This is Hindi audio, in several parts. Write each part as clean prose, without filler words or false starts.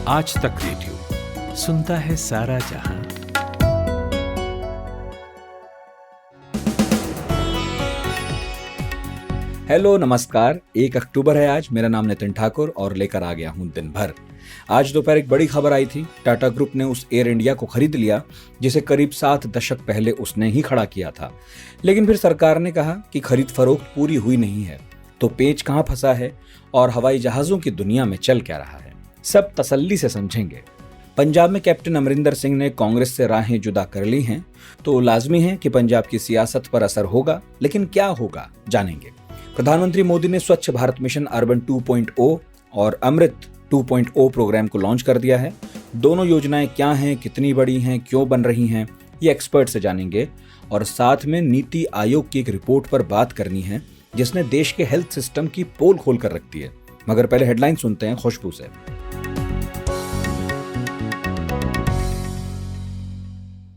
आज तक रेडियो सुनता है सारा जहां। हेलो नमस्कार, 1 अक्टूबर है आज। मेरा नाम नितिन ठाकुर और लेकर आ गया हूं दिन भर। आज दोपहर एक बड़ी खबर आई थी। टाटा ग्रुप ने उस एयर इंडिया को खरीद लिया जिसे करीब 7 दशक पहले उसने ही खड़ा किया था। लेकिन फिर सरकार ने कहा कि खरीद फरोख्त पूरी हुई नहीं है। तो पेच कहां फंसा है और हवाई जहाजों की दुनिया में चल क्या रहा है, सब तसल्ली से समझेंगे। पंजाब में कैप्टन अमरिंदर सिंह ने कांग्रेस से राहें जुदा कर ली हैं, तो लाजमी है कि पंजाब की सियासत पर असर होगा। लेकिन क्या होगा, जानेंगे। प्रधानमंत्री मोदी ने स्वच्छ भारत मिशन अर्बन 2.0 और अमृत 2.0 प्रोग्राम को लॉन्च कर दिया है। दोनों योजनाएं क्या हैं, कितनी बड़ी हैं, क्यों बन रही हैं, ये एक्सपर्ट से जानेंगे। और साथ में नीति आयोग की एक रिपोर्ट पर बात करनी है जिसने देश के हेल्थ सिस्टम की पोल खोल कर रख दी है। मगर पहले हेडलाइन सुनते हैं खुशबू से।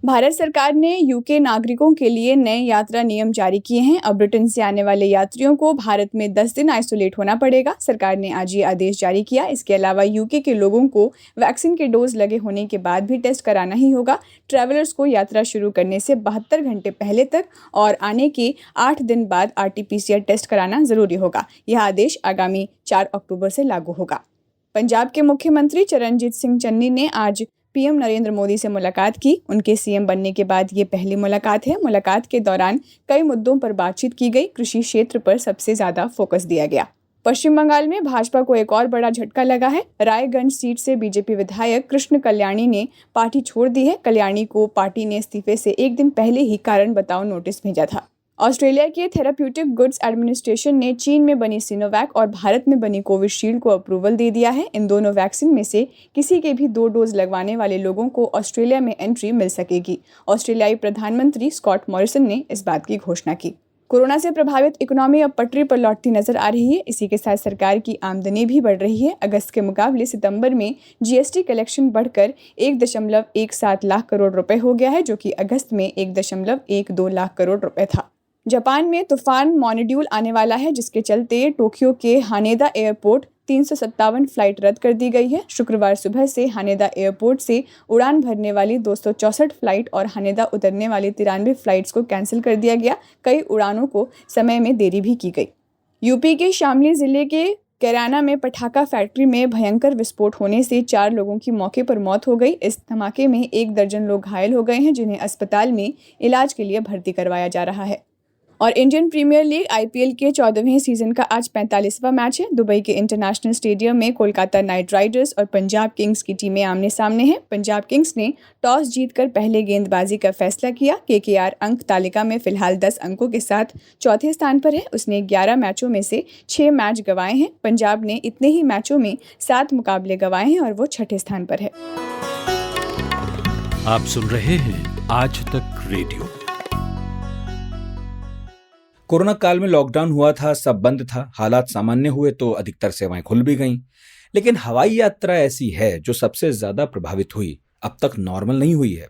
भारत सरकार ने यूके नागरिकों के लिए नए यात्रा नियम जारी किए हैं। अब ब्रिटेन से आने वाले यात्रियों को भारत में 10 दिन आइसोलेट होना पड़ेगा। सरकार ने आज ये आदेश जारी किया। इसके अलावा यूके के लोगों को वैक्सीन के डोज लगे होने के बाद भी टेस्ट कराना ही होगा। ट्रैवलर्स को यात्रा शुरू करने से 72 घंटे पहले तक और आने के 8 दिन बाद RT-PCR टेस्ट कराना जरूरी होगा। यह आदेश आगामी 4 अक्टूबर से लागू होगा। पंजाब के मुख्यमंत्री चरणजीत सिंह चन्नी ने आज पीएम नरेंद्र मोदी से मुलाकात की। उनके सीएम बनने के बाद ये पहली मुलाकात है। मुलाकात के दौरान कई मुद्दों पर बातचीत की गई। कृषि क्षेत्र पर सबसे ज्यादा फोकस दिया गया। पश्चिम बंगाल में भाजपा को एक और बड़ा झटका लगा है। रायगंज सीट से बीजेपी विधायक कृष्ण कल्याणी ने पार्टी छोड़ दी है। कल्याणी को पार्टी ने इस्तीफे से एक दिन पहले ही कारण बताओ नोटिस भेजा था। ऑस्ट्रेलिया के थेराप्यूटिक गुड्स एडमिनिस्ट्रेशन ने चीन में बनी सिनोवैक और भारत में बनी कोविशील्ड को अप्रूवल दे दिया है। इन दोनों वैक्सीन में से किसी के भी 2 डोज लगवाने वाले लोगों को ऑस्ट्रेलिया में एंट्री मिल सकेगी। ऑस्ट्रेलियाई प्रधानमंत्री स्कॉट मॉरिसन ने इस बात की घोषणा की। कोरोना से प्रभावित इकोनॉमी अब पटरी पर लौटती नजर आ रही है। इसी के साथ सरकार की आमदनी भी बढ़ रही है। अगस्त के मुकाबले सितंबर में जीएसटी कलेक्शन बढ़कर 1.17 लाख करोड़ रुपए हो गया है, जो कि अगस्त में 1.12 लाख करोड़ रुपए था। जापान में तूफान मोनीड्यूल आने वाला है, जिसके चलते टोक्यो के हानेदा एयरपोर्ट 357 फ्लाइट रद्द कर दी गई है। शुक्रवार सुबह से हानेदा एयरपोर्ट से उड़ान भरने वाली 264 फ्लाइट और हानेदा उतरने वाली 93 फ्लाइट्स को कैंसिल कर दिया गया। कई उड़ानों को समय में देरी भी की गई। यूपी के शामली जिले के कैराना में पटाखा फैक्ट्री में भयंकर विस्फोट होने से 4 लोगों की मौके पर मौत हो गई। इस धमाके में 1 दर्जन लोग घायल हो गए हैं, जिन्हें अस्पताल में इलाज के लिए भर्ती करवाया जा रहा है। और इंडियन प्रीमियर लीग IPL के 14वें सीजन का आज 45वां मैच है। दुबई के इंटरनेशनल स्टेडियम में कोलकाता नाइट राइडर्स और पंजाब किंग्स की टीमें आमने सामने हैं। पंजाब किंग्स ने टॉस जीतकर पहले गेंदबाजी का फैसला किया। KKR अंक तालिका में फिलहाल 10 अंकों के साथ चौथे स्थान पर है। उसने 11 मैचों में से 6 मैच गंवाए हैं। पंजाब ने इतने ही मैचों में 7 मुकाबले गंवाए हैं और वो छठे स्थान पर है। आप सुन रहे हैं आज तक रेडियो। कोरोना काल में लॉकडाउन हुआ था, सब बंद था। हालात सामान्य हुए तो अधिकतर सेवाएं खुल भी गईं। लेकिन हवाई यात्रा ऐसी है जो सबसे ज्यादा प्रभावित हुई, अब तक नॉर्मल नहीं हुई है।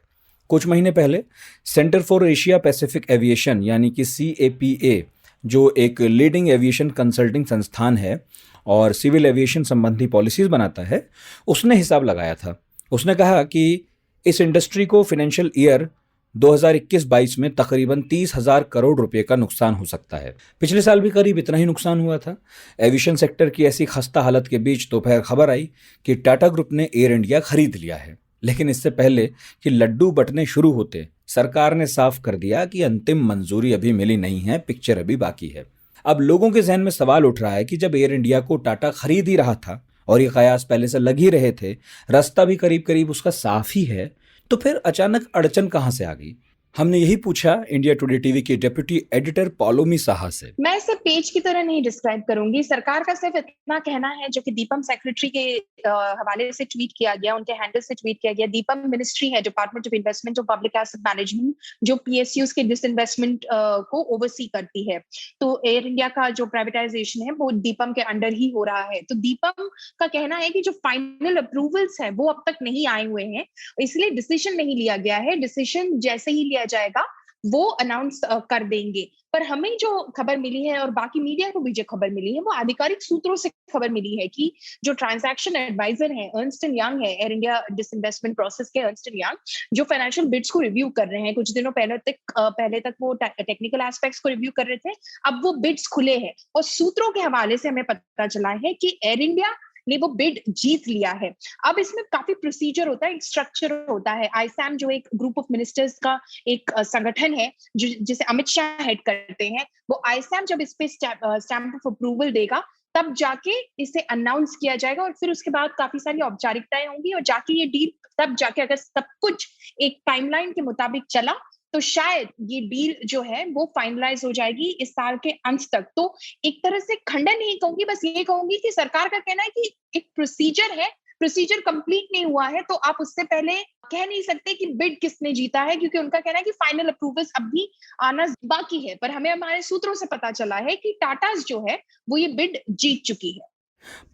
कुछ महीने पहले centre for Asia Pacific aviation यानी कि CAPA, जो एक लीडिंग एविएशन कंसल्टिंग संस्थान है और सिविल एविएशन संबंधी पॉलिसीज बनाता है, उसने हिसाब लगाया था। उसने कहा कि इस इंडस्ट्री को फाइनेंशियल ईयर 2021-22 में तकरीबन 30,000 करोड़ रुपए का नुकसान हो सकता है। पिछले साल भी करीब इतना ही नुकसान हुआ था। एविएशन सेक्टर की ऐसी खस्ता हालत के बीच दोपहर खबर आई कि टाटा ग्रुप ने एयर इंडिया खरीद लिया है। लेकिन इससे पहले कि लड्डू बंटने शुरू होते, सरकार ने साफ कर दिया कि अंतिम मंजूरी अभी मिली नहीं है, पिक्चर अभी बाकी है। अब लोगों के जहन में सवाल उठ रहा है कि जब एयर इंडिया को टाटा खरीद ही रहा था और ये कयास पहले से लग ही रहे थे, रास्ता भी करीब करीब उसका साफ ही है, तो फिर अचानक अड़चन कहां से आ गई? हमने यही पूछा इंडिया टुडे टीवी के डिप्टी एडिटर पॉलोमी साहा से। मैं इसे पेज की तरह नहीं डिस्क्राइब करूंगी। सरकार का सिर्फ इतना कहना है, जो कि दीपम सेक्रेटरी के हवाले से ट्वीट किया गया, उनके हैंडल से ट्वीट किया गया। दीपम मिनिस्ट्री है, department of investment of public asset management, जो PSUs के डिसइन्वेस्टमेंट को ओवरसी करती है। तो एयर इंडिया का जो प्राइवेटाइजेशन है वो दीपम के अंडर ही हो रहा है। तो दीपम का कहना है कि जो फाइनल अप्रूवल्स है वो अब तक नहीं आए हुए हैं, इसलिए डिसीजन नहीं लिया गया है। डिसीजन जैसे ही लिया जाएगा वो अनाउंस कर देंगे। पर हमें जो खबर मिली है और बाकी मीडिया को भी जो खबर मिली है वो आधिकारिक सूत्रों से खबर मिली है कि जो ट्रांजैक्शन एडवाइजर है अर्नस्ट एंड यंग है, एयर इंडिया डिसइन्वेस्टमेंट प्रोसेस के अर्नस्ट एंड यंग, जो फाइनेंशियल बिड्स को रिव्यू कर रहे हैं, कुछ दिनों पहले तक वो टेक्निकल एस्पेक्ट्स को रिव्यू कर रहे थे, अब वो बिड्स खुले हैं और सूत्रों के हवाले से हमें पता चला है कि एयर इंडिया ने वो बिड जीत लिया है। अब इसमें काफी प्रोसीजर होता है, एक स्ट्रक्चर होता है। आईसैम जो एक ग्रुप ऑफ मिनिस्टर्स का एक संगठन है जिसे अमित शाह हेड करते हैं, वो आईसैम जब इस पे स्टैम्प ऑफ अप्रूवल देगा तब जाके इसे अनाउंस किया जाएगा और फिर उसके बाद काफी सारी औपचारिकताएं होंगी और जाके ये डील, तब जाके अगर सब कुछ एक टाइमलाइन के मुताबिक चला तो शायद ये डील जो है वो फाइनलाइज हो जाएगी इस साल के अंत तक। तो एक तरह से खंडन नहीं कहूंगी, बस ये कहूंगी कि सरकार का कहना है कि एक प्रोसीजर है, प्रोसीजर कंप्लीट नहीं हुआ है तो आप उससे पहले कह नहीं सकते कि बिड किसने जीता है, क्योंकि उनका कहना है कि फाइनल अप्रूवल्स अब भी आना बाकी है। पर हमें हमारे सूत्रों से पता चला है कि टाटास जो है वो ये बिड जीत चुकी है।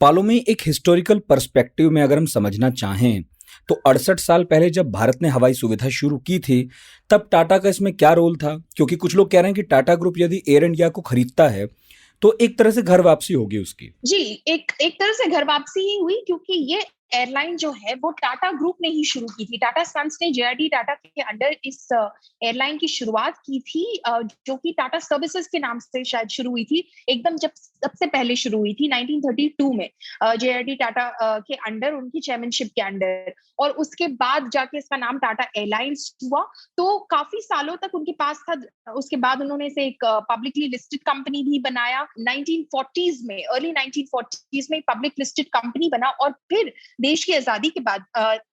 पालोमी, एक हिस्टोरिकल पर्सपेक्टिव में अगर हम समझना चाहें तो 68 साल पहले जब भारत ने हवाई सुविधा शुरू की थी तब टाटा का इसमें क्या रोल था? क्योंकि कुछ लोग कह रहे हैं कि टाटा ग्रुप यदि एयर इंडिया को खरीदता है तो एक तरह से घर वापसी होगी उसकी। जी, एक तरह से घर वापसी ही हुई, क्योंकि ये एयरलाइन जो है वो टाटा ग्रुप ने ही शुरू की थी। टाटा सन्स ने जेआरडी टाटा के अंडर इस एयरलाइन की शुरुआत की थी, जो कि टाटा सर्विसेज के नाम से शायद शुरू हुई थी, एकदम जब सबसे पहले शुरू हुई थी 1932 में जेआरडी टाटा के अंडर, उनकी चेयरमैनशिप के अंडर, और उसके बाद जाके इसका नाम टाटा एयरलाइंस हुआ। तो काफी सालों तक उनके पास था। उसके बाद उन्होंने इसे एक पब्लिकली लिस्टेड कंपनी भी बनाया 1940s में, अर्ली 1940s में पब्लिक लिस्टेड कंपनी बना और फिर देश की आजादी के बाद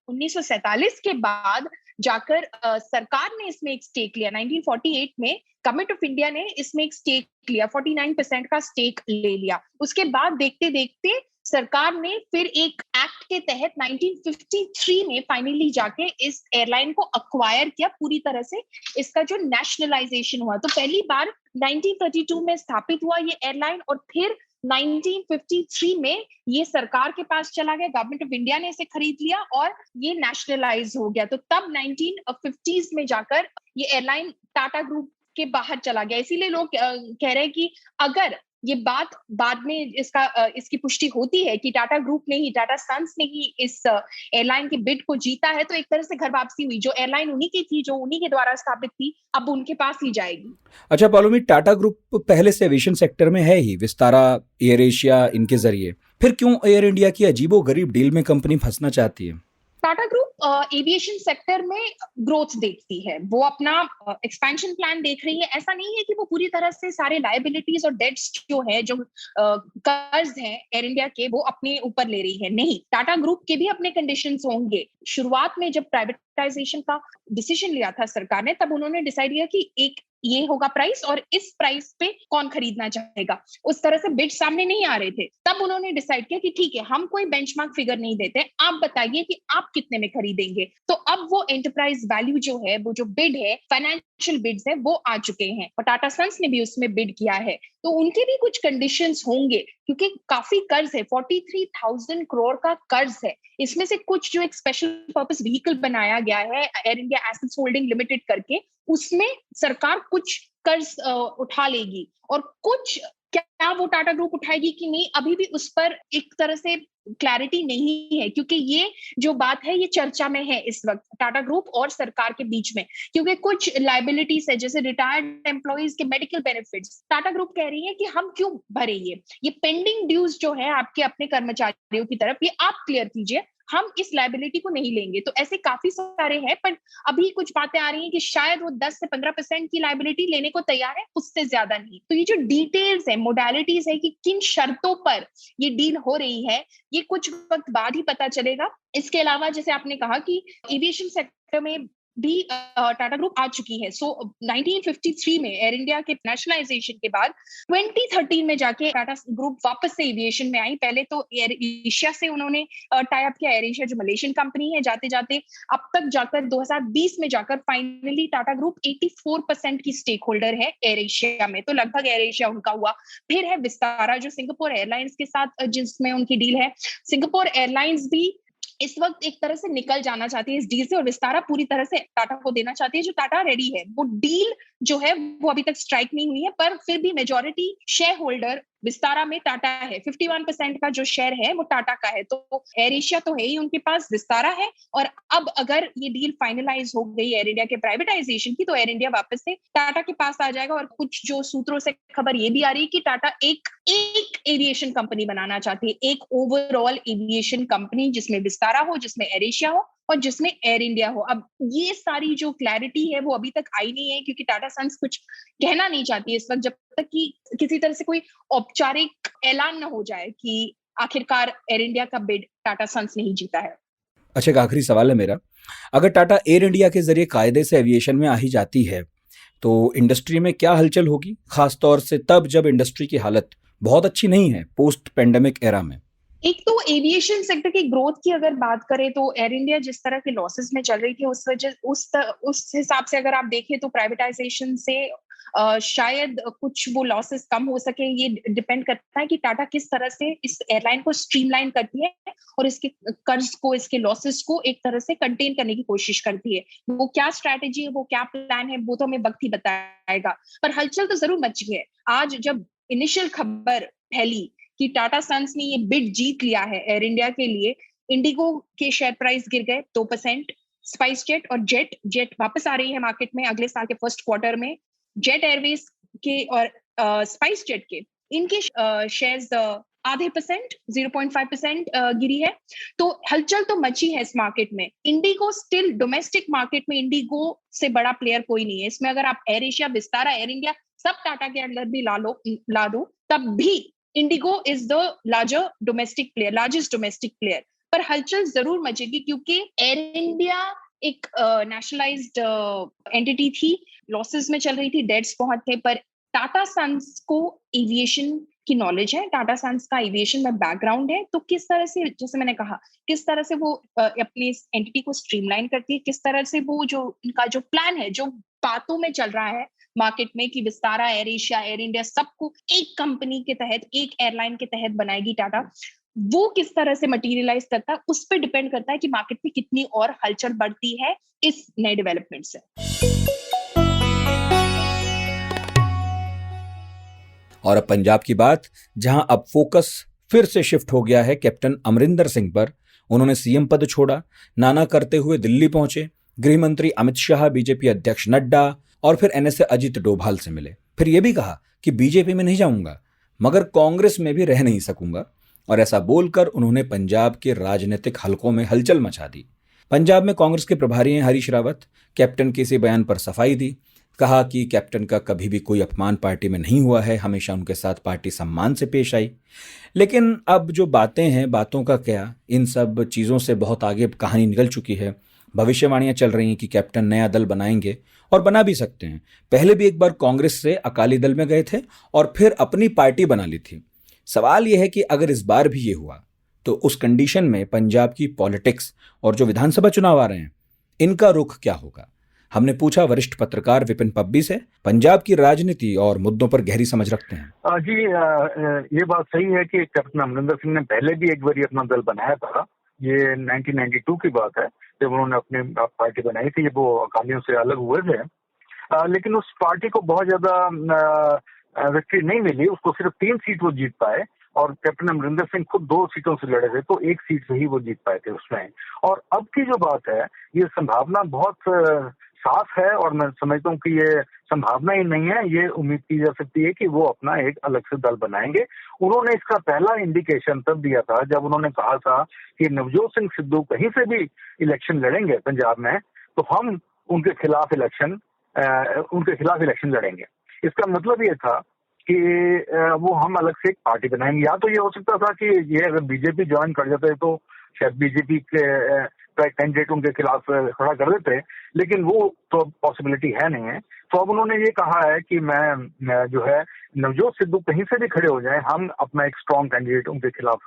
1947 के बाद जाकर सरकार ने इसमें एक स्टेक लिया। 1948 में गवर्नमेंट ऑफ इंडिया ने इसमें एक स्टेक लिया, 49% का स्टेक ले लिया। उसके बाद देखते देखते सरकार ने फिर एक एक्ट के तहत 1953 में फाइनली जाके इस एयरलाइन को अक्वायर किया पूरी तरह से, इसका जो नेशनलाइजेशन हुआ। तो पहली बार 1932 में स्थापित हुआ ये एयरलाइन और फिर 1953 में ये सरकार के पास चला गया, गवर्नमेंट ऑफ इंडिया ने इसे खरीद लिया और ये नेशनलाइज हो गया। तो तब 1950s में जाकर ये एयरलाइन टाटा ग्रुप के बाहर चला गया। इसीलिए लोग कह रहे हैं कि अगर ये बात बाद में इसकी पुष्टि होती है कि टाटा ग्रुप ने ही, टाटा सन्स ने ही इस एयरलाइन के बिड को जीता है, तो एक तरह से घर वापसी हुई। जो एयरलाइन उन्हीं की थी, जो उन्हीं के द्वारा स्थापित थी, अब उनके पास ही जाएगी। अच्छा पालोमी, टाटा ग्रुप पहले से एविएशन सेक्टर में है ही, विस्तारा, एयर एशिया, इनके जरिए, फिर क्यों एयर इंडिया की अजीबोगरीब डील में कंपनी फंसना चाहती है? टाटा ग्रुप एविएशन सेक्टर में ग्रोथ देखती है, वो अपना एक्सपेंशन प्लान देख रही है। ऐसा नहीं है कि वो पूरी तरह से सारे लायबिलिटीज और डेट्स जो है, जो कर्ज हैं एयर इंडिया के, वो अपने ऊपर ले रही है। नहीं, टाटा ग्रुप के भी अपने कंडीशंस होंगे। शुरुआत में जब प्राइवेटाइजेशन का डिसीजन लिया था सरकार ने, तब उन्होंने डिसाइड किया कि एक ये होगा प्राइस और इस प्राइस पे कौन खरीदना चाहेगा। उस तरह से बिड सामने नहीं आ रहे थे। तब उन्होंने डिसाइड किया कि ठीक है, हम कोई बेंचमार्क फिगर नहीं देते, आप बताइए कि आप कितने में खरीदेंगे। तो अब वो एंटरप्राइज वैल्यू जो है, वो जो बिड है, फाइनेंशियल बिड्स है, वो आ चुके हैं और टाटा सन्स ने भी उसमें बिड किया है। तो उनके भी कुछ कंडीशंस होंगे, क्योंकि काफी कर्ज है, 43,000 करोड़ का कर्ज है। इसमें से कुछ जो एक स्पेशल पर्पस व्हीकल बनाया गया है air India assets holding limited करके, उसमें सरकार कुछ कर्ज उठा लेगी और कुछ क्या वो टाटा ग्रुप उठाएगी कि नहीं, अभी भी उस पर एक तरह से क्लैरिटी नहीं है, क्योंकि ये जो बात है ये चर्चा में है इस वक्त टाटा ग्रुप और सरकार के बीच में। क्योंकि कुछ लायबिलिटीज है, जैसे रिटायर्ड एम्प्लॉइज के मेडिकल बेनिफिट्स, टाटा ग्रुप कह रही है कि हम क्यों भरे, ये पेंडिंग ड्यूज जो है आपके अपने कर्मचारियों की तरफ, ये आप क्लियर कीजिए, हम इस लायबिलिटी को नहीं लेंगे। तो ऐसे काफी सारे हैं, पर अभी कुछ बातें आ रही हैं कि शायद वो 10 से 15% की लायबिलिटी लेने को तैयार है, उससे ज्यादा नहीं। तो ये जो डिटेल्स है, मोडालिटीज है कि किन शर्तों पर ये डील हो रही है, ये कुछ वक्त बाद ही पता चलेगा। इसके अलावा जैसे आपने कहा कि एविएशन सेक्टर में भी टाटा ग्रुप आ चुकी है। सो 1953 में एयर इंडिया के नेशनलाइजेशन के बाद 2013 में जाके टाटा ग्रुप वापस से एविएशन में आई। पहले तो एयर एशिया से उन्होंने टाई अप किया, एयर एशिया जो मलेशियन कंपनी है। जाते जाते अब तक जाकर 2020 में जाकर फाइनली टाटा ग्रुप 84% की स्टेक होल्डर है एयर एशिया में, तो लगभग एयर एशिया उनका हुआ। फिर है विस्तारा जो सिंगापुर एयरलाइंस के साथ जिसमें उनकी डील है। सिंगापुर एयरलाइंस भी इस वक्त एक तरह से निकल जाना चाहती है इस डील से और विस्तारा पूरी तरह से टाटा को देना चाहती है, जो टाटा रेडी है। वो डील जो है वो अभी तक स्ट्राइक नहीं हुई है, पर फिर भी मेजॉरिटी शेयर होल्डर विस्तारा में टाटा है। 51% का जो शेयर है वो टाटा का है। तो एयर एशिया तो है ही उनके पास, विस्तारा है, और अब अगर ये डील फाइनलाइज हो गई एयर इंडिया के प्राइवेटाइजेशन की, तो एयर इंडिया वापस से टाटा के पास आ जाएगा। और कुछ जो सूत्रों से खबर ये भी आ रही है कि टाटा एक एविएशन कंपनी बनाना चाहती है, एक ओवरऑल एविएशन कंपनी जिसमें विस्तारा हो, जिसमें एयर एशिया हो और जिसमें एयर इंडिया हो। अब ये सारी जो क्लैरिटी है वो अभी तक आई नहीं है, क्योंकि टाटा सन्स कुछ कहना नहीं चाहती है इस वक्त, जब तक कि किसी तरह से कोई औपचारिक ऐलान न हो जाए कि आखिरकार एयर इंडिया का बिड टाटा सन्स नहीं जीता है। अच्छा, एक आखिरी सवाल है मेरा। अगर टाटा एयर इंडिया के जरिए कायदे से एविएशन में आ ही जाती है तो इंडस्ट्री में क्या हलचल होगी, खासतौर से तब जब इंडस्ट्री की हालत बहुत अच्छी नहीं है पोस्ट पेंडेमिक एरा में? एक तो एविएशन सेक्टर की ग्रोथ की अगर बात करें तो एयर इंडिया जिस तरह के लॉसेस में चल रही थी उस हिसाब से अगर आप देखें तो प्राइवेटाइजेशन से शायद कुछ वो लॉसेस कम हो सके। ये डिपेंड करता है कि टाटा किस तरह से इस एयरलाइन को स्ट्रीमलाइन करती है और इसके कर्ज को, इसके लॉसेस को एक तरह से कंटेन करने की कोशिश करती है। वो क्या स्ट्रैटेजी है, वो क्या प्लान है, वो तो हमें वक्त ही बताएगा। पर हलचल तो जरूर मची है। आज जब इनिशियल खबर फैली कि टाटा सन्स ने ये बिड जीत लिया है एयर इंडिया के लिए, इंडिगो के शेयर प्राइस गिर गए 2%। स्पाइस जेट और जेट वापस आ रही है मार्केट में अगले साल के फर्स्ट क्वार्टर में। जेट एयरवेज के और स्पाइस जेट के इनके शेयर्स आधे परसेंट 0.5% गिरी है। तो हलचल तो मची है इस मार्केट में। इंडिगो स्टिल डोमेस्टिक मार्केट में इंडिगो से बड़ा प्लेयर कोई नहीं है। इसमें अगर आप air Asia, Vistara, air India सब टाटा के अंदर भी ला दो तब भी Indigo is the largest domestic player. पर हलचल जरूर मचेगी क्योंकि एयर इंडिया एक नेशनलाइज्ड एंटिटी थी, लॉसेस में चल रही थी, डेट्स बहुत थे। पर टाटा सन्स को एविएशन की नॉलेज है, टाटा सन्स का एविएशन में बैकग्राउंड है। तो किस तरह से, जैसे मैंने कहा, किस तरह से वो अपनी एंटिटी को स्ट्रीमलाइन करती है, किस तरह से वो जो उनका जो प्लान है, जो बातों में चल रहा है मार्केट में कि Vistara, air Asia, air India सबको एक कंपनी के तहत, एक एयरलाइन के तहत बनाएगी टाटा, वो किस तरह से मटेरियलाइज करता है, उस पर डिपेंड करता है कि मार्केट में कितनी और हलचल बढ़ती है इस नए डेवलपमेंट से। और अब पंजाब की बात, जहां अब फोकस फिर से शिफ्ट हो गया है कैप्टन अमरिंदर सिंह पर। उन्होंने सीएम पद छोड़ा, नाना करते हुए दिल्ली पहुंचे, गृह मंत्री अमित शाह, बीजेपी अध्यक्ष नड्डा और फिर एनएसए अजीत डोभाल से मिले। फिर यह भी कहा कि बीजेपी में नहीं जाऊंगा मगर कांग्रेस में भी रह नहीं सकूंगा। और ऐसा बोलकर उन्होंने पंजाब के राजनीतिक हलकों में हलचल मचा दी। पंजाब में कांग्रेस के प्रभारी हैं हरीश रावत, कैप्टन के इसी बयान पर सफाई दी। कहा कि कैप्टन का कभी भी कोई अपमान पार्टी में नहीं हुआ है, हमेशा उनके साथ पार्टी सम्मान से पेश आई। लेकिन अब जो बातें हैं, बातों का क्या, इन सब चीज़ों से बहुत आगे कहानी निकल चुकी है। भविष्यवाणियां चल रही हैं कि कैप्टन नया दल बनाएंगे और बना भी सकते हैं। पहले भी एक बार कांग्रेस से अकाली दल में गए थे और फिर अपनी पार्टी बना ली थी। सवाल यह है कि अगर इस बार भी ये हुआ तो उस कंडीशन में पंजाब की पॉलिटिक्स और जो विधानसभा चुनाव आ रहे हैं, इनका रुख क्या होगा? हमने पूछा वरिष्ठ पत्रकार विपिन पब्बी से। पंजाब की राजनीति और मुद्दों पर गहरी समझ रखते हैं। जी, ये बात सही है कि कैप्टन अमरिंदर सिंह ने पहले भी एक बार अपना दल बनाया था। ये 1992 की बात है जब उन्होंने अपनी पार्टी बनाई थी। वो अकालियों से अलग हुए थे, लेकिन उस पार्टी को बहुत ज्यादा विक्ट्री नहीं मिली। उसको सिर्फ 3 सीट वो जीत पाए और कैप्टन अमरिंदर सिंह खुद 2 सीटों से लड़े थे, तो 1 सीट से ही वो जीत पाए थे उसमें। और अब की जो बात है, ये संभावना बहुत साफ है और मैं समझता हूँ कि ये संभावना ही नहीं है, ये उम्मीद की जा सकती है कि वो अपना एक अलग से दल बनाएंगे। उन्होंने इसका पहला इंडिकेशन तब दिया था जब उन्होंने कहा था कि नवजोत सिंह सिद्धू कहीं से भी इलेक्शन लड़ेंगे पंजाब में तो हम उनके खिलाफ इलेक्शन लड़ेंगे। इसका मतलब ये था कि वो हम अलग से एक पार्टी बनाएंगे। या तो ये हो सकता था कि ये अगर बीजेपी ज्वाइन कर जाते तो शायद बीजेपी के कैंडिडेट उनके खिलाफ खड़ा कर देते, लेकिन वो तो पॉसिबिलिटी है नहीं है। तो अब उन्होंने ये कहा है कि मैं जो है नवजोत सिद्धू कहीं से भी खड़े हो जाएं, हम अपना एक स्ट्रॉन्ग कैंडिडेट उनके खिलाफ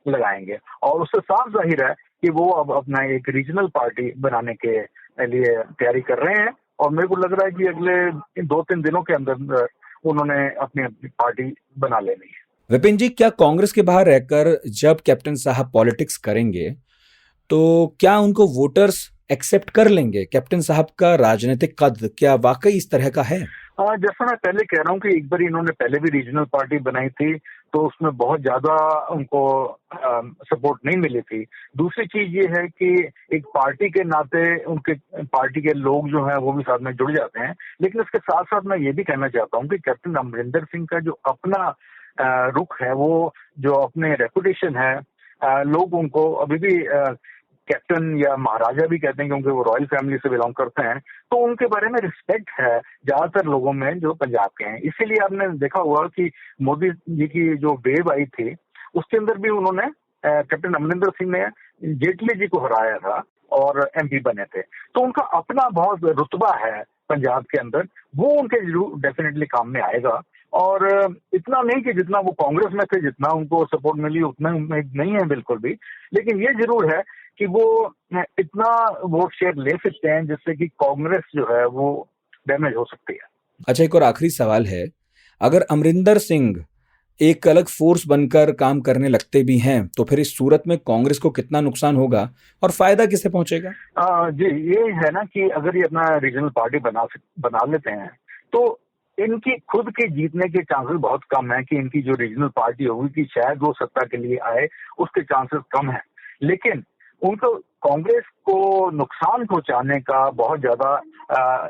लगाएंगे। और उससे साफ जाहिर है कि वो अब अपना एक रीजनल पार्टी बनाने के लिए तैयारी कर रहे हैं। और मेरे को लग रहा है कि अगले 2-3 दिनों के अंदर उन्होंने अपनी पार्टी बना लेनी है। विपिन जी, क्या कांग्रेस के बाहर रहकर जब कैप्टन साहब पॉलिटिक्स करेंगे तो क्या उनको वोटर्स एक्सेप्ट कर लेंगे? कैप्टन साहब का राजनीतिक कद क्या वाकई इस तरह का है? जैसा मैं पहले कह रहा हूँ कि एक बार इन्होंने पहले भी रीजनल पार्टी बनाई थी तो उसमें बहुत ज्यादा उनको सपोर्ट नहीं मिली थी। दूसरी चीज ये है कि एक पार्टी के नाते उनके पार्टी के लोग जो हैं वो भी साथ में जुड़ जाते हैं। लेकिन इसके साथ साथ मैं ये भी कहना चाहता हूँ कि कैप्टन अमरिंदर सिंह का जो अपना रुख है, वो जो अपने रेपुटेशन है, लोग उनको अभी भी कैप्टन या महाराजा भी कहते हैं क्योंकि वो रॉयल फैमिली से बिलोंग करते हैं, तो उनके बारे में रिस्पेक्ट है ज्यादातर लोगों में जो पंजाब के हैं। इसीलिए आपने देखा होगा कि मोदी जी की जो वेव आई थी उसके अंदर भी उन्होंने कैप्टन अमरिंदर सिंह ने जेटली जी को हराया था और एमपी बने थे। तो उनका अपना बहुत रुतबा है पंजाब के अंदर, वो उनके जरूर डेफिनेटली काम में आएगा। और इतना नहीं कि जितना वो कांग्रेस में थे, जितना उनको सपोर्ट मिली उतना उम्मीद नहीं है बिल्कुल भी, लेकिन ये जरूर है कि वो इतना वोट शेयर ले सकते हैं जिससे कि कांग्रेस जो है वो डैमेज हो सकती है। अच्छा, एक और आखिरी सवाल है, अगर अमरिंदर सिंह एक अलग फोर्स बनकर काम करने लगते भी हैं तो फिर इस सूरत में कांग्रेस को कितना नुकसान होगा और फायदा किसे पहुंचेगा? जी, ये है ना कि अगर ये अपना रीजनल पार्टी बना लेते हैं तो इनकी खुद के जीतने के चांसेस बहुत कम है कि इनकी जो रीजनल पार्टी होगी कि शायद वो सत्ता के लिए आए, उसके चांसेस कम है। लेकिन उनको कांग्रेस को नुकसान पहुंचाने का बहुत ज्यादा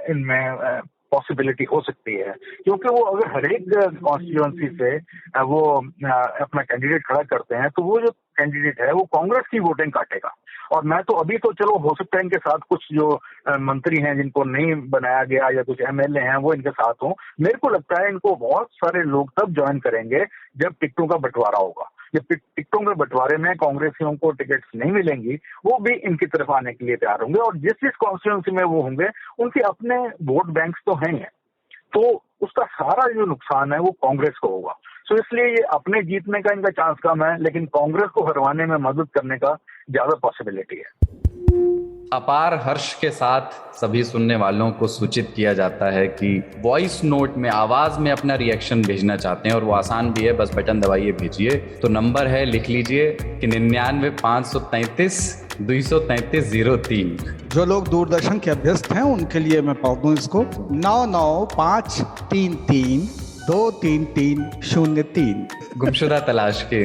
इनमें पॉसिबिलिटी हो सकती है, क्योंकि वो अगर हर एक कॉन्स्टिट्यूएंसी से वो अपना कैंडिडेट खड़ा करते हैं तो वो जो कैंडिडेट है वो कांग्रेस की वोटिंग काटेगा। और मैं तो अभी तो चलो हो सकता है इनके साथ कुछ जो मंत्री हैं जिनको नहीं बनाया गया या कुछ एमएलए हैं वो इनके साथ हों, मेरे को लगता है इनको बहुत सारे लोग तब ज्वाइन करेंगे जब टिकटों का बंटवारा होगा। जब टिकटों के बंटवारे में कांग्रेसियों को टिकट्स नहीं मिलेंगी, वो भी इनकी तरफ आने के लिए तैयार होंगे। और जिस जिस कॉन्स्टिट्यूंसी में वो होंगे उनके अपने वोट बैंक्स तो हैं, तो उसका सारा जो नुकसान है वो कांग्रेस को होगा। तो इसलिए ये अपने जीतने का इनका चांस कम है, लेकिन कांग्रेस को हरवाने में मदद करने का ज्यादा पॉसिबिलिटी है। अपार हर्ष के साथ सभी सुनने वालों को सूचित किया जाता है कि वॉइस नोट में आवाज में अपना रिएक्शन भेजना चाहते हैं और वो आसान भी है, बस बटन दबाइए भेजिए। तो नंबर है, लिख लीजिए कि 99-533-233-03। जो लोग दूरदर्शन के अभ्यस्त हैं उनके लिए मैं पढ़ दूं इसको, 99-533-233-03। गुमशुदा तलाश के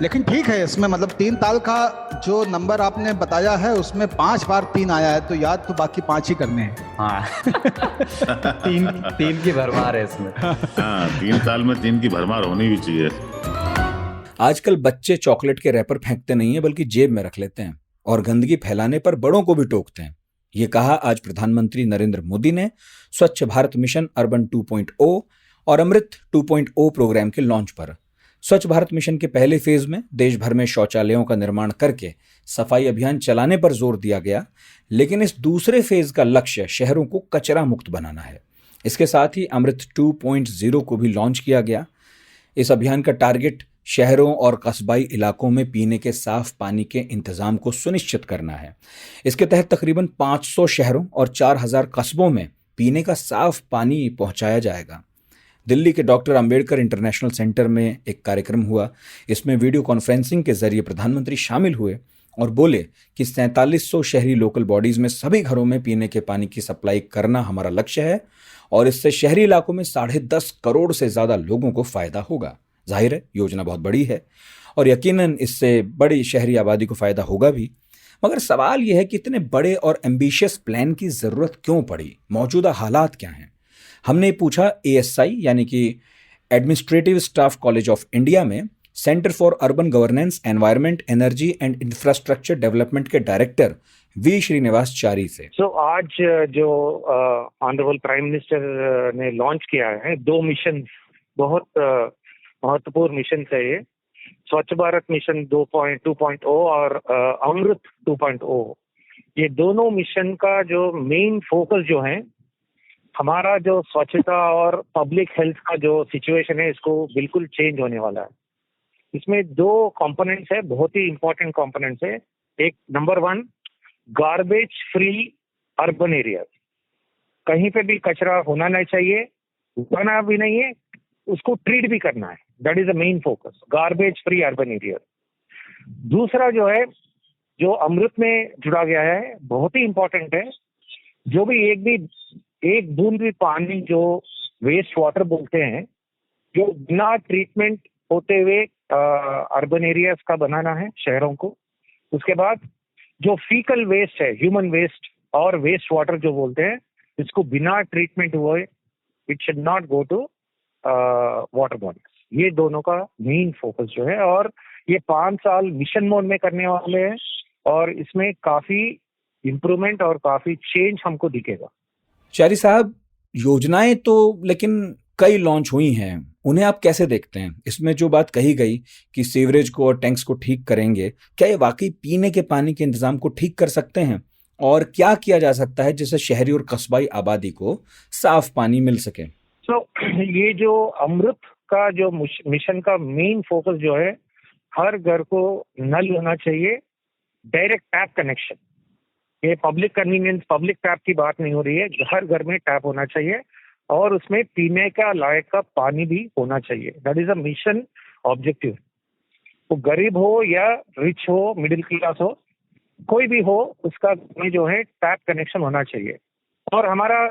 लेकिन ठीक है, इसमें मतलब 3 ताल का जो नंबर आपने बताया है उसमें 5 बार 3 आया है, तो याद तो बाकी 5 ही करने हैं। हाँ तीन की भरमार है इसमें। हाँ, 3 ताल में 3 की भरमार होनी भी चाहिए। आजकल बच्चे चॉकलेट के रैपर फेंकते नहीं है बल्कि जेब में रख लेते हैं और गंदगी फैलाने पर बड़ों को भी टोकते हैं। ये कहा आज प्रधानमंत्री नरेंद्र मोदी ने स्वच्छ भारत मिशन अर्बन 2.0 और अमृत 2.0 प्रोग्राम के लॉन्च पर। स्वच्छ भारत मिशन के पहले फेज में देश भर में शौचालयों का निर्माण करके सफाई अभियान चलाने पर जोर दिया गया, लेकिन इस दूसरे फेज का लक्ष्य शहरों को कचरा मुक्त बनाना है। इसके साथ ही अमृत 2.0 को भी लॉन्च किया गया। इस अभियान का टारगेट शहरों और कस्बाई इलाकों में पीने के साफ पानी के इंतजाम को सुनिश्चित करना है। इसके तहत तकरीबन 500 शहरों और 4000 कस्बों में पीने का साफ पानी पहुंचाया जाएगा। दिल्ली के डॉक्टर अंबेडकर इंटरनेशनल सेंटर में एक कार्यक्रम हुआ। इसमें वीडियो कॉन्फ्रेंसिंग के जरिए प्रधानमंत्री शामिल हुए और बोले कि 4700 शहरी लोकल बॉडीज में सभी घरों में पीने के पानी की सप्लाई करना हमारा लक्ष्य है और इससे शहरी इलाकों में 10.5 करोड़ से ज्यादा लोगों को फायदा होगा। जाहिर है योजना बहुत बड़ी है और यकीनन इससे बड़ी शहरी आबादी को फायदा होगा भी, मगर सवाल यह है कि इतने बड़े और एम्बिशियस प्लान की जरूरत क्यों पड़ी, मौजूदा हालात क्या हैं। हमने पूछा ASI यानी कि administrative staff college of India में centre for urban governance, environment, energy and infrastructure development के डायरेक्टर V श्रीनिवासचारी से। आज जो ऑनरेबल प्राइम मिनिस्टर ने लॉन्च किया है 2 मिशन, बहुत महत्वपूर्ण मिशन है ये, स्वच्छ भारत मिशन 2.0 और अमृत 2.0। ये दोनों मिशन का जो मेन फोकस जो है, हमारा जो स्वच्छता और पब्लिक हेल्थ का जो सिचुएशन है इसको बिल्कुल चेंज होने वाला है। इसमें 2 कंपोनेंट्स है, बहुत ही इंपॉर्टेंट कंपोनेंट्स है। एक number 1, garbage free urban area. कहीं पे भी कचरा होना नहीं चाहिए, उठाना भी नहीं है, उसको ट्रीट भी करना है। That is the main focus, garbage free urban area. दूसरा जो है, जो अमृत में जुड़ा गया है, बहुत ही इंपॉर्टेंट है। जो भी एक भी एक बूंद भी पानी जो वेस्ट वाटर बोलते हैं, जो बिना ट्रीटमेंट होते हुए अर्बन एरियाज का बनाना है शहरों को। उसके बाद जो फीकल वेस्ट है, ह्यूमन वेस्ट और वेस्ट वाटर जो बोलते हैं, इसको बिना ट्रीटमेंट हुए it should not go to water bodies. ये दोनों का मेन फोकस जो है, और ये 5 साल मिशन मोड में करने वाले हैं और इसमें काफी इम्प्रूवमेंट और काफी चेंज हमको दिखेगा। चारी साहब, योजनाएं तो लेकिन कई लॉन्च हुई हैं, उन्हें आप कैसे देखते हैं? इसमें जो बात कही गई कि सीवरेज को और टैंक्स को ठीक करेंगे, क्या ये वाकई पीने के पानी के इंतजाम को ठीक कर सकते हैं? और क्या किया जा सकता है जिससे शहरी और कस्बाई आबादी को साफ पानी मिल सके? ये जो अमृत का जो मिशन का मेन फोकस जो है, हर घर को नल होना चाहिए, डायरेक्ट टैप कनेक्शन। ये पब्लिक कन्वीनियंस, पब्लिक टैप की बात नहीं हो रही है, हर घर में टैप होना चाहिए और उसमें पीने का लायक का पानी भी होना चाहिए। That is a mission objective. वो गरीब हो या रिच हो, मिडिल क्लास हो, कोई भी हो, उसका में जो है टैप कनेक्शन होना चाहिए। और हमारा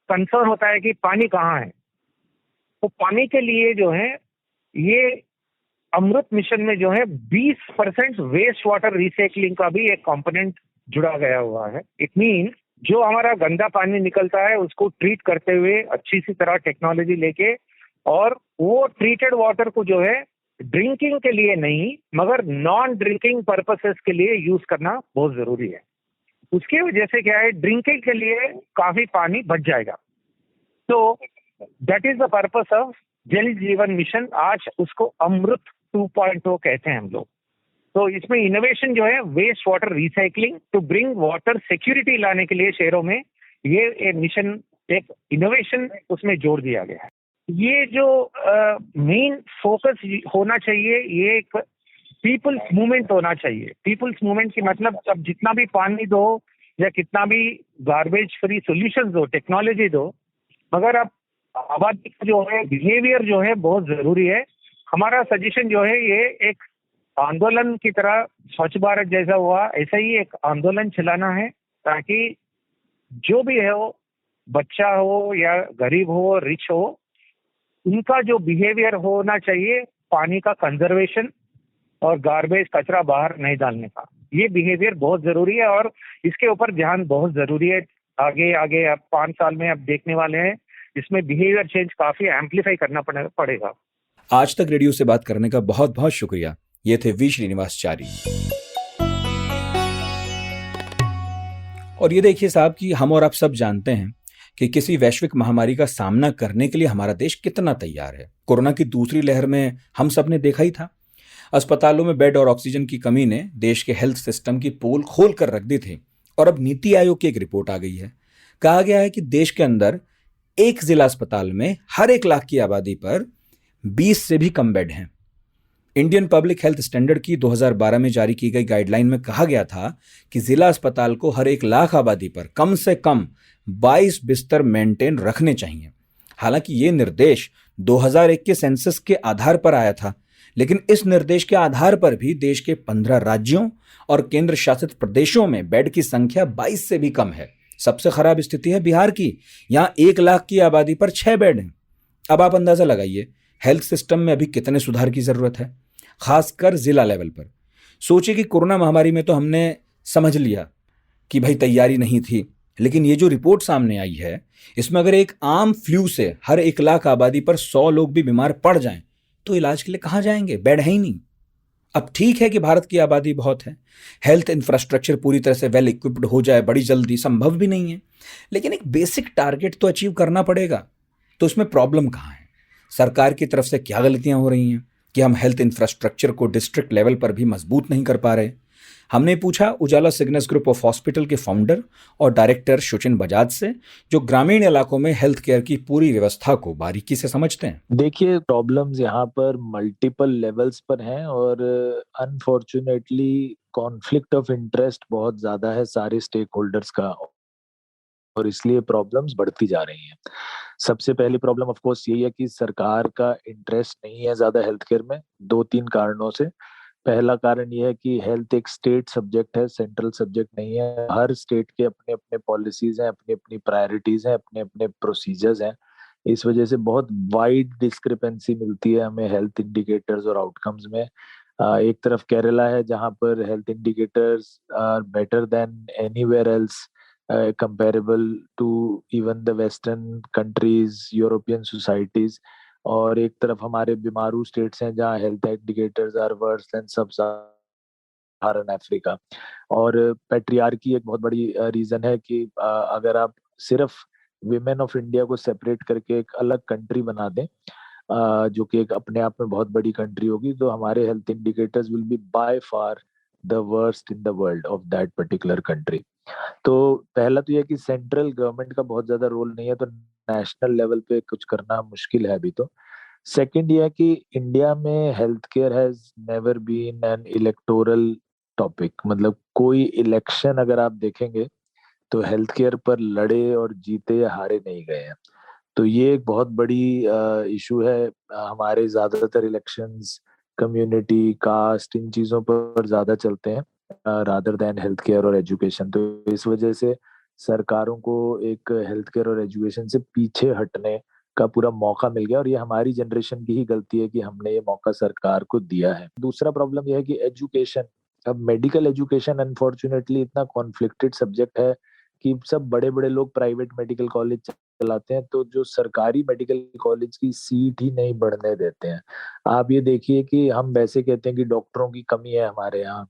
कंसर्न होता है कि पानी कहाँ है, तो पानी के लिए जो है ये अमृत मिशन में जो है 20% वेस्ट वाटर रिसाइकलिंग का भी एक कंपोनेंट जुड़ा गया हुआ है। इट मीन जो हमारा गंदा पानी निकलता है उसको ट्रीट करते हुए अच्छी सी तरह टेक्नोलॉजी लेके, और वो ट्रीटेड वाटर को जो है ड्रिंकिंग के लिए नहीं मगर नॉन ड्रिंकिंग पर्पसेस के लिए यूज करना बहुत जरूरी है। उसकी वजह से क्या है, ड्रिंकिंग के लिए काफी पानी बच जाएगा। तो that is the purpose of जल जीवन मिशन। आज उसको अमृत 2.0 कहते हैं हम लोग। तो इसमें इनोवेशन जो है waste water recycling to bring water security लाने के लिए शहरों में ये मिशन, एक इनोवेशन उसमें जोड़ दिया गया है। ये जो मेन फोकस होना चाहिए, ये एक पीपल्स मूवमेंट होना चाहिए। पीपल्स मूवमेंट की मतलब अब जितना भी पानी दो या कितना भी गार्बेज फ्री सॉल्यूशंस दो, टेक्नोलॉजी दो, मगर अब आबादी का जो है बिहेवियर जो है बहुत जरूरी है। हमारा सजेशन जो है ये एक आंदोलन की तरह, स्वच्छ भारत जैसा हुआ ऐसा ही एक आंदोलन चलाना है, ताकि जो भी है वो बच्चा हो या गरीब हो, रिच हो, उनका जो बिहेवियर होना चाहिए पानी का कंजर्वेशन और गार्बेज कचरा बाहर नहीं डालने का, ये बिहेवियर बहुत जरूरी है और इसके ऊपर ध्यान बहुत जरूरी है। आगे आगे अब 5 साल में अब देखने वाले हैं, इसमें बिहेवियर चेंज काफी एम्पलीफाई करना पड़ेगा। आज तक रेडियो से बात करने का बहुत बहुत शुक्रिया। ये थे वी श्रीनिवासचारी। और ये देखिए साहब कि हम और आप सब जानते हैं कि किसी वैश्विक महामारी का सामना करने के लिए हमारा देश कितना तैयार है। कोरोना की दूसरी लहर में हम सब ने देखा ही था, अस्पतालों में बेड और ऑक्सीजन की कमी ने देश के हेल्थ सिस्टम की पोल खोल कर रख दी थी। और अब नीति आयोग की एक रिपोर्ट आ गई है। कहा गया है कि देश के अंदर एक जिला अस्पताल में हर 1 लाख की आबादी पर 20 से भी कम बेड हैं। इंडियन पब्लिक हेल्थ स्टैंडर्ड की 2012 में जारी की गई गाइडलाइन में कहा गया था कि जिला अस्पताल को हर 1 लाख आबादी पर कम से कम 22 बिस्तर मेंटेन रखने चाहिए। हालांकि ये निर्देश 2001 के सेंसस के आधार पर आया था, लेकिन इस निर्देश के आधार पर भी देश के 15 राज्यों और केंद्र शासित प्रदेशों में बेड की संख्या 22 से भी कम है। सबसे खराब स्थिति है बिहार की, यहां 1 लाख की आबादी पर 6 बेड हैं। अब आप अंदाजा लगाइए हेल्थ सिस्टम में अभी कितने सुधार की जरूरत है, खासकर जिला लेवल पर। सोचिए कि कोरोना महामारी में तो हमने समझ लिया कि भाई तैयारी नहीं थी, लेकिन ये जो रिपोर्ट सामने आई है, इसमें अगर एक आम फ्लू से हर 1 लाख आबादी पर 100 लोग भी बीमार पड़ जाएं तो इलाज के लिए कहां जाएंगे? बेड है ही नहीं। अब ठीक है कि भारत की आबादी बहुत है, हेल्थ इंफ्रास्ट्रक्चर पूरी तरह से वेल इक्विप्ड हो जाए बड़ी जल्दी संभव भी नहीं है, लेकिन एक बेसिक टारगेट तो अचीव करना पड़ेगा। तो इसमें प्रॉब्लम कहाँ है? सरकार की तरफ से क्या गलतियां हो रही हैं कि हम हेल्थ इंफ्रास्ट्रक्चर को डिस्ट्रिक्ट लेवल पर भी मजबूत नहीं कर पा रहे? हमने पूछा उजाला सिग्नस ग्रुप ऑफ हॉस्पिटल के फाउंडर और डायरेक्टर सुचिन बजाज से, जो ग्रामीण इलाकों में हेल्थ केयर की पूरी व्यवस्था को बारीकी से समझते हैं। देखिए, प्रॉब्लम्स यहाँ पर मल्टीपल लेवल्स पर हैं और अनफॉर्चुनेटली कॉन्फ्लिक्ट ऑफ इंटरेस्ट बहुत ज्यादा है सारे स्टेक होल्डर्स का, और इसलिए प्रॉब्लम्स बढ़ती जा रही हैं। सबसे पहली प्रॉब्लम ऑफ कोर्स यही है कि सरकार का इंटरेस्ट नहीं है ज्यादा हेल्थ केयर में, 2-3 कारणों से। पहला कारण यह है कि हेल्थ एक स्टेट सब्जेक्ट है, सेंट्रल सब्जेक्ट नहीं है। हर स्टेट के अपने अपने पॉलिसीज हैं, अपनी अपनी प्रायोरिटीज हैं, अपने अपने प्रोसीजर्स हैं। इस वजह से बहुत वाइड डिस्क्रिपेंसी मिलती है हमें हेल्थ इंडिकेटर्स और आउटकम्स में। एक तरफ केरला है जहां पर health indicators are better than anywhere else, comparable to even the western countries, European societies. और एक तरफ हमारे बीमारू स्टेट्स हैं जहाँ health indicators are worse than sub Saharan Africa. और पैट्रियार्की एक बहुत बड़ी रीजन है कि अगर आप सिर्फ विमेन ऑफ इंडिया को सेपरेट करके एक अलग कंट्री बना दें, जो कि एक अपने आप में बहुत बड़ी कंट्री होगी, तो हमारे health indicators will be by far the worst in the world of that particular country. तो पहला तो यह कि सेंट्रल गवर्नमेंट का बहुत ज्यादा रोल नहीं है, तो नेशनल लेवल पे कुछ करना मुश्किल है अभी तो। सेकंड ये है कि इंडिया में health care has never been an electoral topic. मतलब कोई इलेक्शन अगर आप देखेंगे तो हेल्थ केयर पर लड़े और जीते या हारे नहीं गए हैं। तो ये एक बहुत बड़ी इशू है। हमारे ज्यादातर इलेक्शंस कम्युनिटी, कास्ट, इन चीजों पर ज्यादा चलते हैं रादर देन हेल्थ केयर और एजुकेशन। तो इस वजह से सरकारों को एक हेल्थ केयर और एजुकेशन से पीछे हटने का पूरा मौका मिल गया, और ये हमारी जनरेशन की ही गलती है कि हमने ये मौका सरकार को दिया है। दूसरा प्रॉब्लम यह है कि एजुकेशन, अब मेडिकल एजुकेशन अनफॉर्चुनेटली इतना कॉन्फ्लिक्टेड सब्जेक्ट है कि सब बड़े बड़े लोग प्राइवेट मेडिकल कॉलेज चलाते हैं, तो जो सरकारी मेडिकल कॉलेज की सीट ही नहीं बढ़ने देते हैं। आप ये देखिए कि हम वैसे कहते हैं कि डॉक्टरों की कमी है हमारे यहाँ,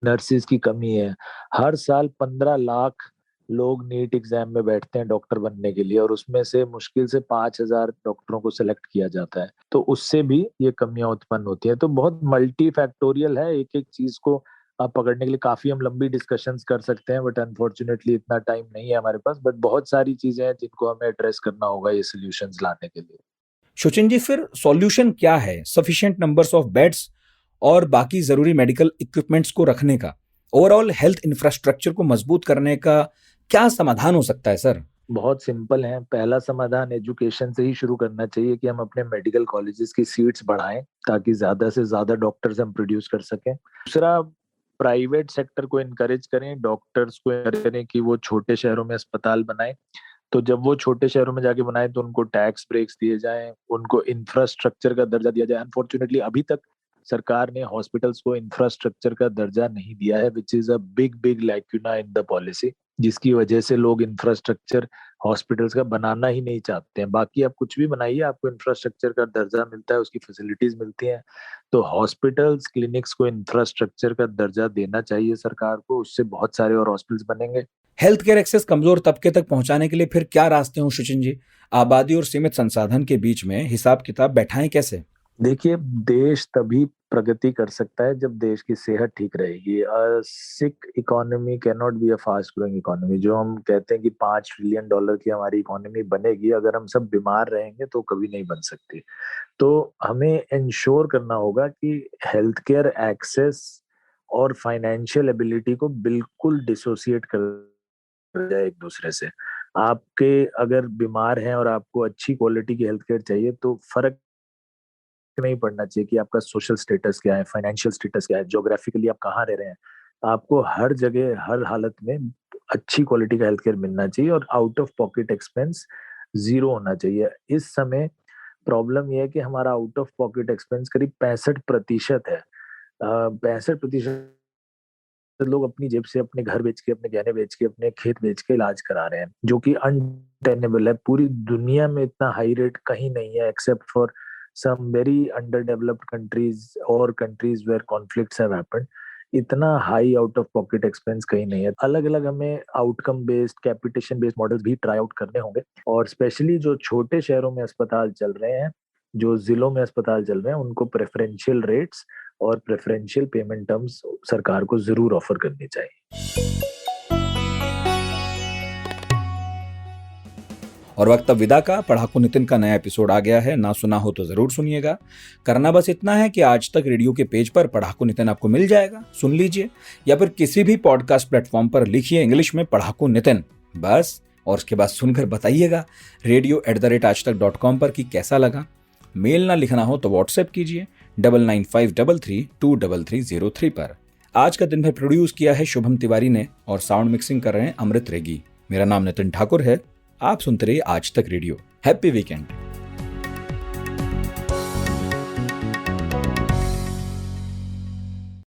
नर्सेज की कमी है। हर साल 15 लाख लोग नीट एग्जाम में बैठते हैं डॉक्टर बनने के लिए, और उसमें से मुश्किल से 5,000 डॉक्टरों को सिलेक्ट किया जाता है। तो उससे भी ये कमियां उत्पन्न होती हैं। तो बहुत मल्टी फैक्टोरियल है, एक एक चीज को आप पकड़ने के लिए काफी हम लंबी डिस्कशंस कर सकते हैं, बट अनफॉर्चुनेटली इतना टाइम नहीं है हमारे पास। बट बहुत सारी चीजें हैं जिनको हमें एड्रेस करना होगा ये सोल्यूशंस लाने के लिए। सुचिन जी, फिर सॉल्यूशन क्या है सफिशिएंट नंबर्स ऑफ बेड्स और बाकी जरूरी मेडिकल इक्विपमेंट्स को रखने का? ओवरऑल हेल्थ इंफ्रास्ट्रक्चर को मजबूत करने का क्या समाधान हो सकता है सर? बहुत सिंपल है। पहला समाधान एजुकेशन से ही शुरू करना चाहिए कि हम अपने मेडिकल कॉलेजेस की सीट्स बढ़ाएं ताकि ज्यादा से ज्यादा डॉक्टर्स हम प्रोड्यूस कर सकें। दूसरा, प्राइवेट सेक्टर को इनकरेज करें, डॉक्टर्स को इनकरेज करें कि वो छोटे शहरों में अस्पताल बनाएं। तो जब वो छोटे शहरों में जाके बनाए तो उनको टैक्स ब्रेक्स दिए जाएं, उनको इंफ्रास्ट्रक्चर का दर्जा दिया जाए। अनफॉर्चुनेटली अभी तक सरकार ने हॉस्पिटल्स को इंफ्रास्ट्रक्चर का दर्जा नहीं दिया है, which is a big lacuna in the policy, जिसकी वजह से लोग इंफ्रास्ट्रक्चर हॉस्पिटल्स का बनाना ही नहीं चाहते हैं। बाकी आप कुछ भी बनाइए, आपको इंफ्रास्ट्रक्चर का दर्जा मिलता है, उसकी फैसिलिटीज मिलती हैं। तो हॉस्पिटल्स, क्लिनिक्स को इंफ्रास्ट्रक्चर का दर्जा देना चाहिए सरकार को, उससे बहुत सारे और हॉस्पिटल्स बनेंगे। हेल्थ केयर एक्सेस कमजोर तबके तक पहुंचाने के लिए फिर क्या रास्ते हों सुचिन जी? आबादी और सीमित संसाधन के बीच में हिसाब किताब बैठाएं कैसे? देखिए, देश तभी प्रगति कर सकता है जब देश की सेहत ठीक रहेगी। Sick economy can not be a fast growing economy. जो हम कहते हैं कि $5 ट्रिलियन की हमारी इकोनॉमी बनेगी, अगर हम सब बीमार रहेंगे तो कभी नहीं बन सकती। तो हमें इंश्योर करना होगा कि हेल्थ केयर एक्सेस और फाइनेंशियल एबिलिटी को बिल्कुल डिसोसिएट कर जाए एक दूसरे से। आपके अगर बीमार हैं और आपको अच्छी क्वालिटी की हेल्थ केयर चाहिए तो फर्क नहीं पड़ना चाहिए कि आपका सोशल स्टेटस क्या है, फाइनेंशियल स्टेटस क्या है, ज्योग्राफिकली आप कहाँ रह रहे हैं। आपको हर जगह हर हालत में अच्छी क्वालिटी का हेल्थ केयर मिलना चाहिए और आउट ऑफ पॉकेट एक्सपेंस 0 होना चाहिए। इस समय प्रॉब्लम यह है कि हमारा आउट ऑफ पॉकेट एक्सपेंस करीब 65% है। 65% लोग अपनी जेब से अपने घर बेच के, अपने गहने बेच के, अपने खेत बेच के इलाज करा रहे हैं, जो कि अनटेनेबल है। पूरी दुनिया में इतना हाई रेट कहीं नहीं है except for some very underdeveloped countries or countries where conflicts have happened. इतना high out of pocket expense कहीं नहीं है। अलग अलग हमें outcome based, capitation based models भी ट्राई आउट करने होंगे, और स्पेशली जो छोटे शहरों में अस्पताल चल रहे हैं, जो जिलों में अस्पताल चल रहे हैं, उनको प्रेफरेंशियल रेट्स और प्रेफरेंशियल पेमेंट टर्म्स सरकार को जरूर ऑफर करनी चाहिए। और वक्त अब विदा का। पढ़ाकू नितिन का नया एपिसोड आ गया है, ना सुना हो तो जरूर सुनिएगा। करना बस इतना है कि आज तक रेडियो के पेज पर पढ़ाकू नितिन आपको मिल जाएगा, सुन लीजिए, या फिर किसी भी पॉडकास्ट प्लेटफॉर्म पर लिखिए इंग्लिश में पढ़ाकू नितिन बस, और उसके बाद सुनकर बताइएगा radio@aajtak.com पर कि कैसा लगा। मेल ना लिखना हो तो व्हाट्सएप कीजिए 9953323303 पर। आज का दिन भर प्रोड्यूस किया है शुभम तिवारी ने और साउंड मिक्सिंग कर रहे हैं अमृत रेगी। मेरा नाम नितिन ठाकुर है। आप सुनते रहिए आज तक रेडियो। Happy weekend.